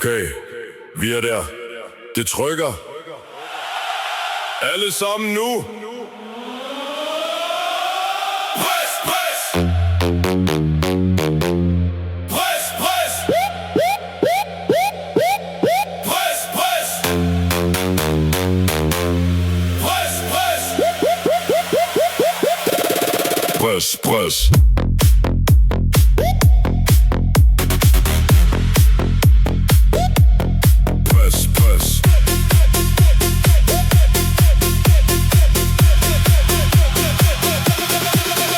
Okay, vi er der. Det trykker. Alle sammen nu. Pres, pres. Pres, pres. Pres, pres. Pres, pres.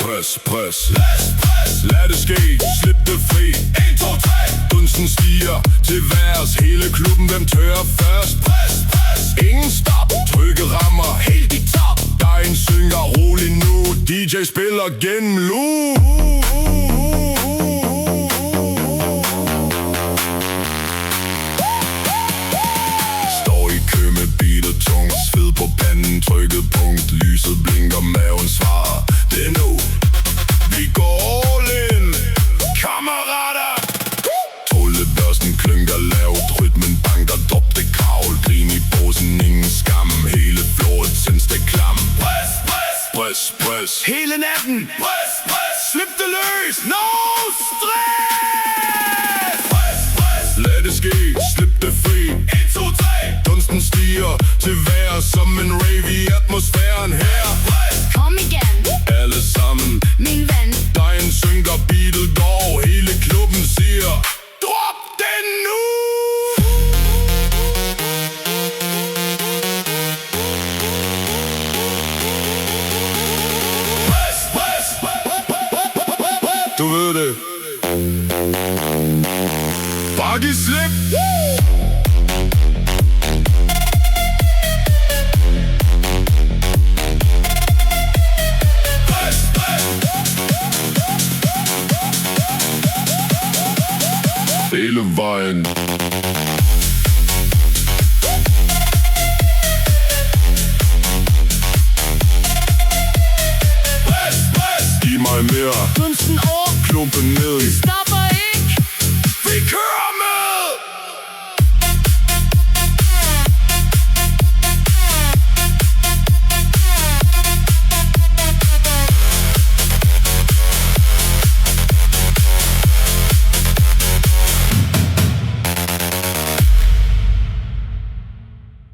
Pres, pres. Pres. Lad det ske, slip det fri. 1, 2, 3. Dunsten stiger til værs. Hele klubben, hvem tør først? Pres. Ingen stop. Trykket rammer helt i top. Dejen synger rolig nu. DJ spiller gennem loop. Står i kø med beatet tung. Sved på panden, trykket punkt. Lyset blinker, maven svarer. Det er nu. Vi går all in, kammerater. Tålebørsten klynker lavt, rytmen banker, drop det kravl. Grin i posen, ingen skam, hele floret tænds det klam. Pres, pres, pres, pres. Hele natten, pres, pres. Slip det løs, no stress. Pres, pres. Lad det ske, slip det fri. 1, 2, 3. Dunsten stiger til vejr som en rave i atmosfæren her. Pres. Kom igen, alle sammen, min ven. Dejen synker, beatet går, hele klubben siger drop den nu! Pres, pres. Du ved det. Bare giv slip. Hele vejen. Pres, pres. Giv mig mere. Dunsten op, Klumpen ned. stopper ikke. Vi kører.